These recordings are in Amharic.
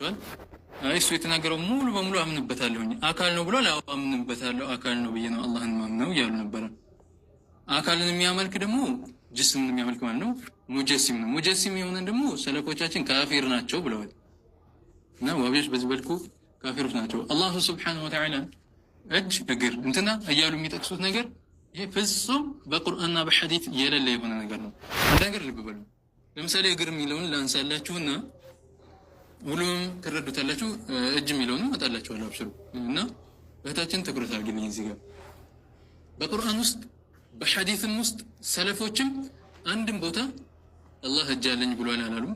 አይ እሱ የተናገረው ሙሉ በሙሉ አምንበታለሁኝ አካል ነው ብሏል። አዎ አምንበታለሁ አካል ነው ብዬ ነው አላህን ማምነው እያሉ ነበረ። አካልን የሚያመልክ ደግሞ ጅስምን የሚያመልክ ማለት ነው ሙጀሲም ነው። ሙጀሲም የሆነን ደግሞ ሰለፎቻችን ካፊር ናቸው ብለዋል። እና ዋቢዎች በዚህ መልኩ ካፊሮች ናቸው። አላሁ ስብሓነሁ ወተዓላ እጅ እግር እንትና እያሉ የሚጠቅሱት ነገር ይሄ ፍጹም በቁርአንና በሐዲት የሌለ የሆነ ነገር ነው። አንድ ነገር ልብ በሉ። ለምሳሌ እግር የሚለውን ላንሳላችሁና ሁሉም ትረዱታላችሁ። እጅ የሚለውንም አጣላችኋለሁ አብሽሩ። እና እህታችን ትኩረት አድርግልኝ እዚህ ጋር በቁርአን ውስጥ በሐዲስም ውስጥ ሰለፎችም አንድም ቦታ አላህ እጅ አለኝ ብሏል አላሉም፣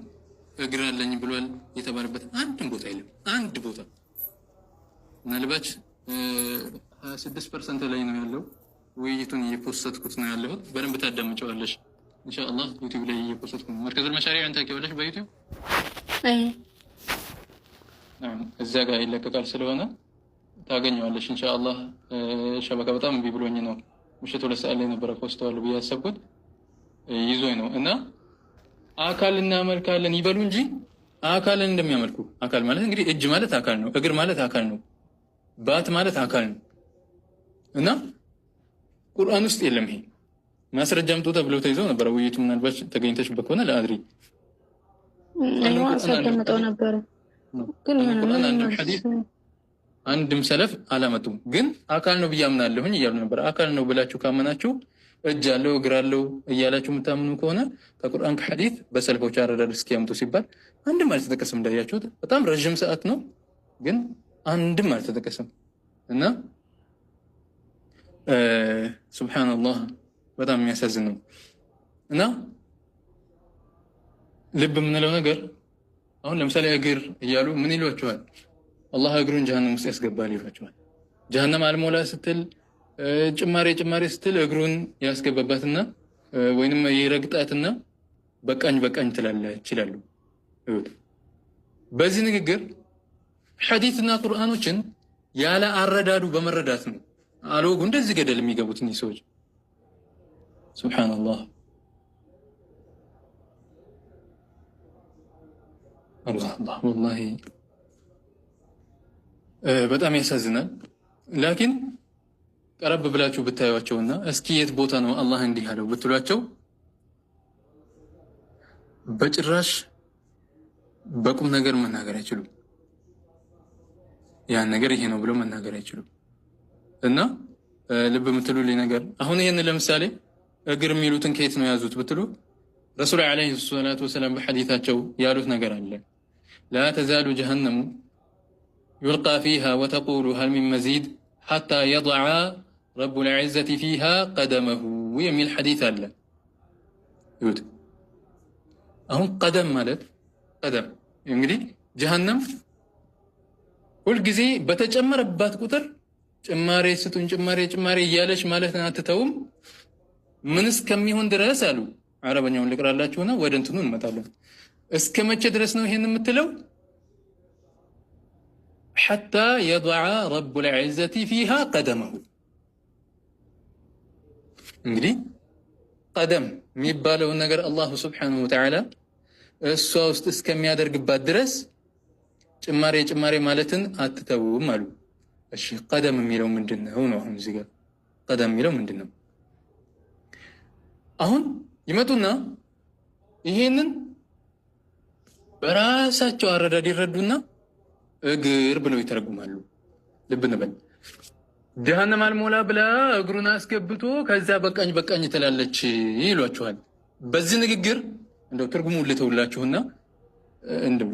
እግር አለኝ ብሏል የተባለበት አንድም ቦታ የለም። አንድ ቦታ ምናልባት 26% ላይ ነው ያለው። ውይይቱን እየፖስተትኩት ነው ያለሁት። በደንብ ታዳምጪዋለሽ ኢንሻአላህ። ዩቲዩብ ላይ እየፖስተትኩ ነው። መርከዙል መሻሪዕ አንተ ታውቂዋለሽ በዩቲዩብ እዛ ጋር ይለቀቃል ስለሆነ ታገኘዋለሽ ኢንሻአላህ። ሸበካ በጣም እምቢ ብሎኝ ነው ምሽት 2 ሰዓት ላይ ነበረ ፖስተዋለሁ ብዬ ያሰብኩት ይዞኝ ነው። እና አካል እናመልካለን ይበሉ እንጂ አካልን እንደሚያመልኩ አካል ማለት እንግዲህ እጅ ማለት አካል ነው፣ እግር ማለት አካል ነው፣ ባት ማለት አካል ነው። እና ቁርአን ውስጥ የለም ይሄ ማስረጃ አምጡ ተብለው ተይዘው ነበረ። ውይይቱ ምናልባት ተገኝተሽበት ከሆነ ለአድሪ አስቀምጠው ነበረ ግን አንድም ሰለፍ አላመጡም። ግን አካል ነው ብዬ አምናለሁኝ እያሉ ነበር። አካል ነው ብላችሁ ካመናችሁ እጅ አለው እግር አለው እያላችሁ የምታምኑ ከሆነ ከቁርአን ከሐዲስ በሰለፎች አረዳድ እስኪያምጡ ሲባል አንድም አልተጠቀሰም። እንዳያችሁት በጣም ረዥም ሰዓት ነው፣ ግን አንድም አልተጠቀሰም። እና ሱብሃንአላህ በጣም የሚያሳዝን ነው። እና ልብ የምንለው ነገር አሁን ለምሳሌ እግር እያሉ ምን ይሏቸዋል? አላህ እግሩን ጀሃነም ውስጥ ያስገባል ይሏቸዋል። ጀሃነም አልሞላ ስትል ጭማሬ ስትል እግሩን ያስገባባትና ወይንም ይረግጣትና በቃኝ ትላለች ይላሉ። በዚህ ንግግር ሐዲስና ቁርአኖችን ያለ አረዳዱ በመረዳት ነው አልወጉ እንደዚህ ገደል የሚገቡት እነዚህ ሰዎች። ሱብሃንአላህ አላህ ወላሂ በጣም ያሳዝናል። ላኪን ቀረብ ብላችሁ ብታዩዋቸውና እስኪ የት ቦታ ነው አላህ እንዲህ ያለው ብትሏቸው በጭራሽ በቁም ነገር መናገር አይችሉም። ያን ነገር ይሄ ነው ብሎ መናገር አይችሉም። እና ልብ የምትሉልኝ ነገር አሁን ይሄን ለምሳሌ እግር የሚሉትን ከየት ነው ያዙት ብትሉ ረሱል ዓለይሂ ሰላቱ ወሰላም በሐዲታቸው ያሉት ነገር አለ። ላ ተዛሉ ጀሃነሙ ዩልቃ ፊሃ ወተቁሉ ሀል ሚን መዚድ ሐታ የضع ረቡ ልዕዘቲ ፊሃ ቀደመሁ የሚል ሐዲት አለ። ይሁት አሁን ቀደም ማለት ቀደም እንግዲህ ጀሃነም ሁልጊዜ በተጨመረባት ቁጥር ጭማሬ ስጡን ጭማሬ እያለች ማለት አትተውም። ምን እስከሚሆን ድረስ አሉ። አረበኛውን ልቅራላችሁና ወደ እንትኑ እንመጣለን። እስከ መቼ ድረስ ነው ይሄን የምትለው? ሐታ የضع ረቡ ልዕዘቲ ፊሃ ቀደመሁ። እንግዲህ ቀደም የሚባለውን ነገር አላሁ ስብሓነሁ ወተዓላ እሷ ውስጥ እስከሚያደርግባት ድረስ ጭማሬ ማለትን አትተውም አሉ። እሺ ቀደም የሚለው ምንድን ነው ነው? አሁን እዚህ ጋር ቀደም የሚለው ምንድን ነው? አሁን ይመጡና ይሄንን በራሳቸው አረዳድ ይረዱና እግር ብለው ይተረጉማሉ። ልብ እንበል። ጀሃነም አልሞላ ብላ እግሩን አስገብቶ ከዛ በቃኝ ትላለች ይሏችኋል። በዚህ ንግግር እንደው ትርጉሙ ልተውላችሁና እንደው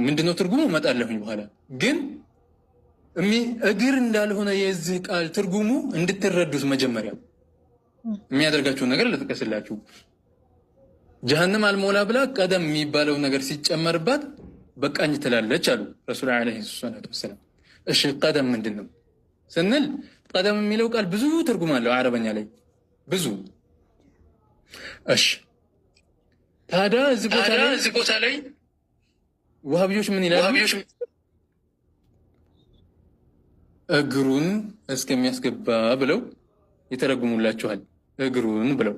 ምንድነው ትርጉሙ እመጣለሁኝ በኋላ። ግን እግር እንዳልሆነ የዚህ ቃል ትርጉሙ እንድትረዱት መጀመሪያ የሚያደርጋችሁን ነገር ልጥቀስላችሁ። ጀሃነም አልሞላ ብላ ቀደም የሚባለው ነገር ሲጨመርባት በቃኝ ትላለች አሉ ረሱል ዓለይሂ ሰላቱ ወሰላም። እሺ ቀደም ምንድን ነው ስንል ቀደም የሚለው ቃል ብዙ ትርጉም አለው አረበኛ ላይ ብዙ። እሺ ታዲያ እዚህ ቦታ ላይ ወሃቢዮች ምን ይላሉ? እግሩን እስከሚያስገባ ብለው ይተረጉሙላችኋል። እግሩን ብለው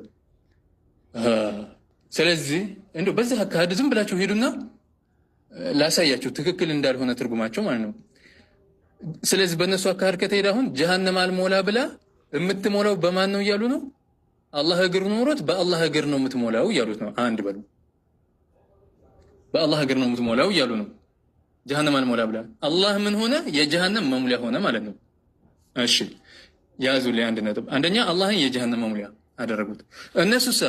ስለዚህ እንደው በዚህ አካሄድ ዝም ብላችሁ ሄዱና ላሳያችሁ ትክክል እንዳልሆነ ትርጉማቸው ማለት ነው። ስለዚህ በእነሱ አካሄድ ከተሄደ አሁን ጀሃነም አልሞላ ብላ የምትሞላው በማን ነው እያሉ ነው? አላህ እግር ኖሮት በአላህ እግር ነው የምትሞላው እያሉት ነው። አንድ በሉ በአላህ እግር ነው የምትሞላው እያሉ ነው። ጀሃነም አልሞላ ብላ አላህ ምን ሆነ? የጀሃነም መሙሊያ ሆነ ማለት ነው። እሺ ያዙ ላይ አንድ ነጥብ። አንደኛ አላህን የጀሃነም መሙሊያ አደረጉት። እነሱሳ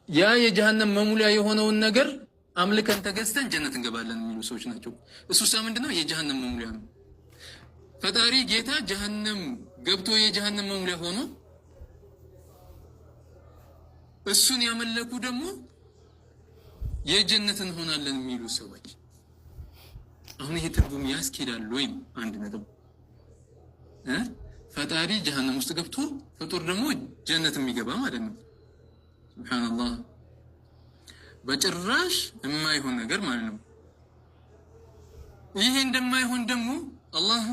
ያ የጀሃነም መሙሊያ የሆነውን ነገር አምልከን ተገዝተን ጀነት እንገባለን የሚሉ ሰዎች ናቸው። እሱሳ ምንድነው? የጀሃነም መሙሊያ ነው። ፈጣሪ ጌታ ጀሃነም ገብቶ የጀሃነም መሙሊያ ሆኖ እሱን ያመለኩ ደግሞ የጀነት እንሆናለን የሚሉ ሰዎች አሁን ይሄ ትርጉም ያስኬዳል ወይም? አንድ ነጥብ። ፈጣሪ ጀሃነም ውስጥ ገብቶ ፍጡር ደግሞ ጀነት የሚገባ ማለት ነው። ሱብሃንአላህ በጭራሽ የማይሆን ነገር ማለት ነው። ይሄ እንደማይሆን ደግሞ አላህ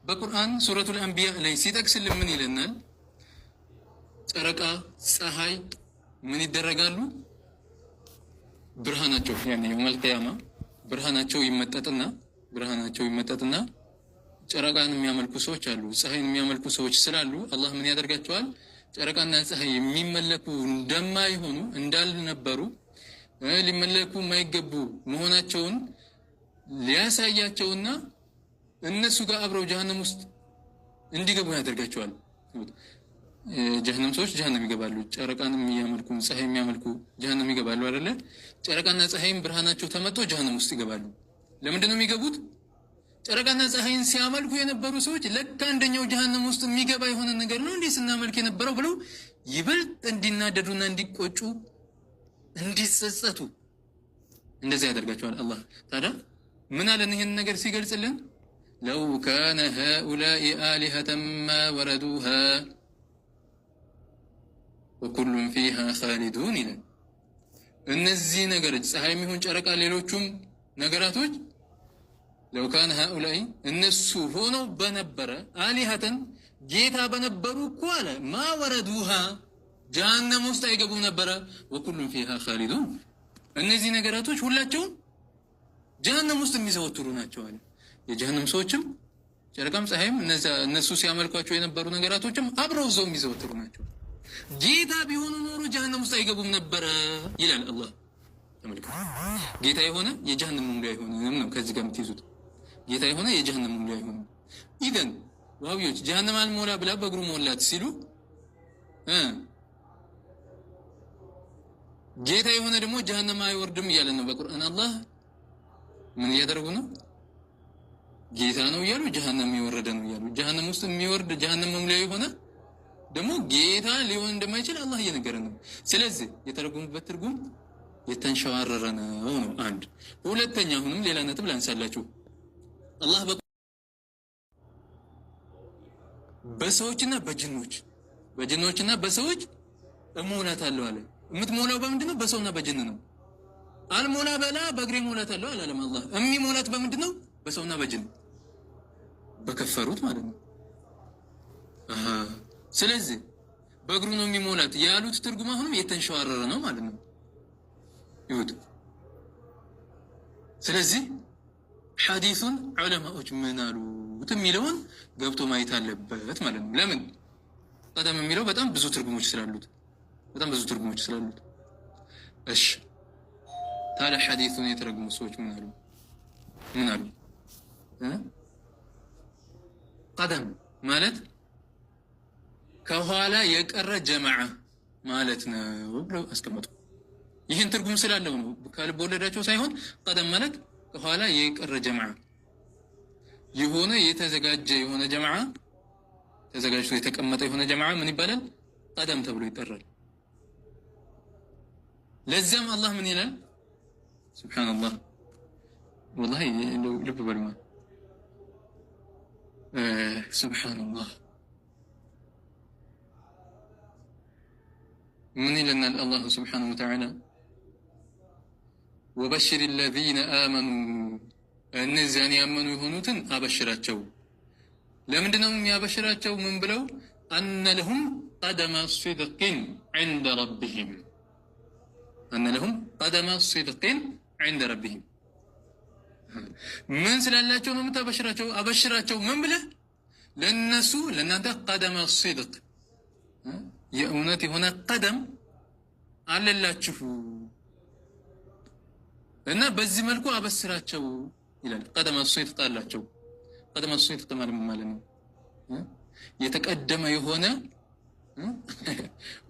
በቁርአን ሱረቱል አንቢያ ላይ ሲጠቅስልን ምን ይለናል? ጨረቃ፣ ፀሐይ ምን ይደረጋሉ? ብርሃናቸው ያኔ የውመል ቂያማ ብርሃናቸው ይመጠጥና ጨረቃን የሚያመልኩ ሰዎች አሉ፣ ፀሐይን የሚያመልኩ ሰዎች ስላሉ አላህ ምን ያደርጋቸዋል? ጨረቃና ፀሐይ የሚመለኩ እንደማይሆኑ እንዳልነበሩ ሊመለኩ የማይገቡ መሆናቸውን ሊያሳያቸውና እነሱ ጋር አብረው ጀሃነም ውስጥ እንዲገቡ ያደርጋቸዋል። ጀሃነም ሰዎች ጀሃነም ይገባሉ። ጨረቃን የሚያመልኩ ፀሐይ የሚያመልኩ ጀሃነም ይገባሉ አይደለ? ጨረቃና ፀሐይም ብርሃናቸው ተመቶ ጀሃነም ውስጥ ይገባሉ። ለምንድን ነው የሚገቡት? ጨረቃና ፀሐይን ሲያመልኩ የነበሩ ሰዎች ለካ አንደኛው ጀሃነም ውስጥ የሚገባ የሆነ ነገር ነው እንዴ ስናመልክ የነበረው ብለው ይበልጥ እንዲናደዱና እንዲቆጩ እንዲጸጸቱ እንደዚህ ያደርጋቸዋል። አላህ ታዲያ ምን አለን ይህን ነገር ሲገልጽልን? ለው ካነ ሃኡላኢ አሊሀተን ማ ወረዱሃ ወኩሉን ፊሃ ኻሊዱን ይላል። እነዚህ ነገሮች ፀሐይ የሚሆን ጨረቃ፣ ሌሎቹም ነገራቶች ለው ካነ ሃኡላኢ እነሱ ሆነው በነበረ አሊሀተን ጌታ በነበሩ እኮ አለ ማ ወረዱሃ ጀሃነም ውስጥ አይገቡም ነበረ። ወኩሉን ፊሃ ኻሊዱን እነዚህ ነገራቶች ሁላቸውም ጀሃነም ውስጥ የሚዘወትሩ ናቸው አለ። የጀሃነም ሰዎችም ጨረቃም ፀሐይም እነሱ ሲያመልኳቸው የነበሩ ነገራቶችም አብረው እዛው የሚዘወትሩ ናቸው። ጌታ ቢሆኑ ኖሮ ጀሃነም ውስጥ አይገቡም ነበረ ይላል አላህ። ተመልከቱ፣ ጌታ የሆነ የጀሃነም መሙሊያ አይሆንም ነው ከዚህ ጋር የምትይዙት። ጌታ የሆነ የጀሃነም መሙሊያ አይሆንም። ኢዘን ዋህቢዎች ጀሃነም አልሞላ ብላ በእግሩ ሞላት ሲሉ ጌታ የሆነ ደግሞ ጀሃነም አይወርድም እያለ ነው በቁርአን። አላህ ምን እያደረጉ ነው? ጌታ ነው እያሉ ጀሃነም የወረደ ነው እያሉ። ጀሃነም ውስጥ የሚወርድ ጀሃነም መሙሊያ የሆነ ደግሞ ጌታ ሊሆን እንደማይችል አላህ እየነገረ ነው። ስለዚህ የተረጎሙበት ትርጉም የተንሸዋረረ ነው ነው። አንድ ሁለተኛ፣ አሁንም ሌላ ነጥብ ላንሳላችሁ። አላህ በሰዎችና በጅኖችና በሰዎች እሞላታለሁ አለ። የምትሞላው በምንድን ነው? በሰውና በጅን ነው። አልሞላ በላ በእግሬ ሞላታለሁ አላለም አላህ። የሚሞላት በምንድን ነው? በሰውና በጅን በከፈሩት ማለት ነው። ስለዚህ በእግሩ ነው የሚሞላት ያሉት ትርጉም አሁንም የተንሸዋረረ ነው ማለት ነው። ይሁት ስለዚህ ሐዲሱን ዑለማዎች ምን አሉት የሚለውን ገብቶ ማየት አለበት ማለት ነው። ለምን ቀደም የሚለው በጣም ብዙ ትርጉሞች ስላሉት እሺ ታዲያ ሐዲሱን የተረጉሙ ሰዎች ምን አሉ? ቀደም ማለት ከኋላ የቀረ ጀማዓ ማለት ነው ብለው አስቀመጡ። ይህን ትርጉም ስላለው ነው ከልብ ወለዳቸው ሳይሆን ቀደም ማለት ከኋላ የቀረ ጀማዓ የሆነ የተዘጋጀ የሆነ ጀማዓ ተዘጋጅቶ የተቀመጠ የሆነ ጀማዓ ምን ይባላል? ቀደም ተብሎ ይጠራል። ለዛም አላህ ምን ይላል? ሱብሃንአላህ ወላሂ ልብ በሉማ ሱብሃንአላህ من لنا الله سبحانه وتعالى وبشر الذين آمنوا النزاني آمنوا يهونوتن أبشراتشو لمن دنهم يبشراتشو من بلو أن لهم قدم صدق عند ربهم ምን ስላላቸው ነው የምታበሽራቸው? አበሽራቸው ምን ብለህ ለነሱ ለእናንተ ቀደመ ሲድቅ የእውነት የሆነ ቀደም አለላችሁ እና በዚህ መልኩ አበስራቸው ይላል። ቀደመ ሲድቅ አላቸው። ቀደመ ሲድቅ ማለት ነው የተቀደመ የሆነ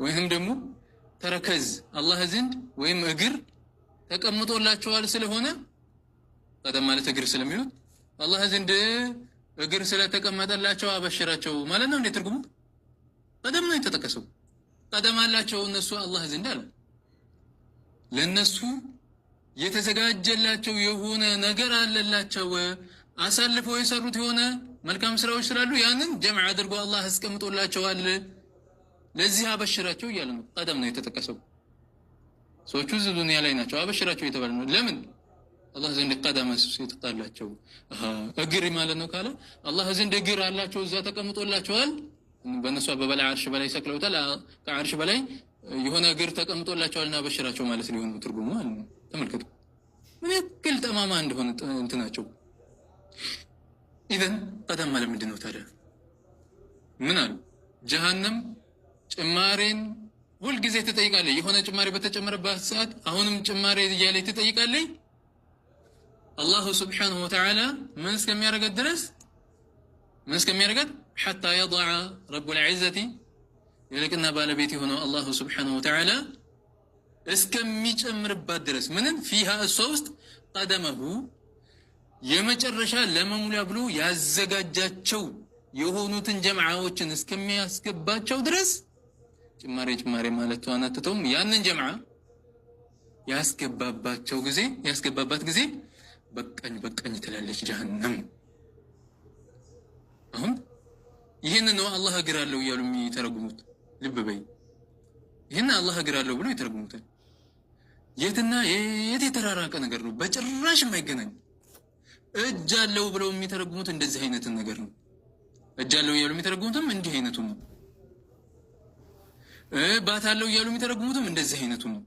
ወይም ደግሞ ተረከዝ አላህ ዘንድ ወይም እግር ተቀምጦላቸዋል። ስለሆነ ቀደም ማለት እግር ስለሚሉት አላህ ዘንድ እግር ስለተቀመጠላቸው አበሽራቸው ማለት ነው። እንዴት ትርጉሙ? ቀደም ነው የተጠቀሰው። ቀደም አላቸው እነሱ አላህ ዘንድ አለ። ለነሱ የተዘጋጀላቸው የሆነ ነገር አለላቸው። አሳልፈው የሰሩት የሆነ መልካም ስራዎች ስላሉ ያንን ጀምዕ አድርጎ አላህ አስቀምጦላቸዋል። ለዚህ አበሽራቸው እያለ ነው። ቀደም ነው የተጠቀሰው። ሰዎቹ እዚህ ዱንያ ላይ ናቸው። አበሽራቸው የተባለ ነው። ለምን? አላህ ዘንድ ቀደም ሲተጣላቸው እግር ማለት ነው ካለ አላህ ዘንድ እግር አላቸው፣ እዛ ተቀምጦላቸዋል። በእነሱ በበላይ አርሽ በላይ ሰቅለውታል። ከአርሽ በላይ የሆነ እግር ተቀምጦላቸዋልና አበሽራቸው ማለት ሊሆን ትርጉሙ ማለት ነው። ተመልከቱ ምን ያክል ጠማማ እንደሆነ እንትናቸው። ኢዘን ቀደም ማለት ምንድን ነው ታዲያ? ምን አሉ? ጀሃነም ጭማሬን ሁልጊዜ ትጠይቃለች። የሆነ ጭማሬ በተጨመረባት ሰዓት አሁንም ጭማሬ እያለች ትጠይቃለች። አላሁ ስብሓነሁ ወተዓላ ምን እስከሚያደርጋት ድረስ ምን እስከሚያደርጋት ሐታ የضع ረቡል ዒዘቲ የልቅና ባለቤት የሆነው አላሁ ስብሓነሁ ወተዓላ እስከሚጨምርባት ድረስ ምንን ፊሃ እሷ ውስጥ ቀደመሁ የመጨረሻ ለመሙላ ብሎ ያዘጋጃቸው የሆኑትን ጀምዓዎችን እስከሚያስገባቸው ድረስ ጭማሬ ጭማሬ ማለት ተዋናተውም ያንን ጀምዓ ያስገባባት ጊዜ በቀኝ በቀኝ ትላለች ጀሃነም። አሁን ይህን ነው አላህ እግር አለው እያሉ የሚተረጉሙት። ልብ በይ፣ ይህን አላህ እግር አለው ብሎ ይተረጉሙታል። የትና የት የተራራቀ ነገር ነው፣ በጭራሽ የማይገናኝ። እጅ አለው ብለው የሚተረጉሙት እንደዚህ አይነትን ነገር ነው። እጅ አለው እያሉ የሚተረጉሙትም እንዲህ አይነቱ ነው። ባት አለው እያሉ የሚተረጉሙትም እንደዚህ አይነቱ ነው።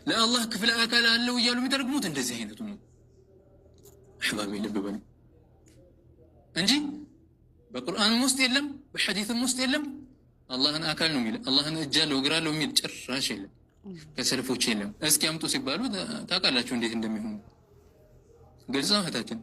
ለአላህ ክፍለ አካል አለው እያሉ የሚተረጉሙት እንደዚህ አይነቱ ነው። አህባቢ ልብ በሉ እንጂ በቁርአንም ውስጥ የለም፣ በሐዲስም ውስጥ የለም። አላህን አካል ነው የሚል አላህን እጅ አለው እግር አለው የሚል ጭራሽ የለም። ከሰልፎች የለም። እስኪ አምጡ ሲባሉ ታውቃላችሁ እንዴት እንደሚሆኑ ግልጽ ነው እህታችን።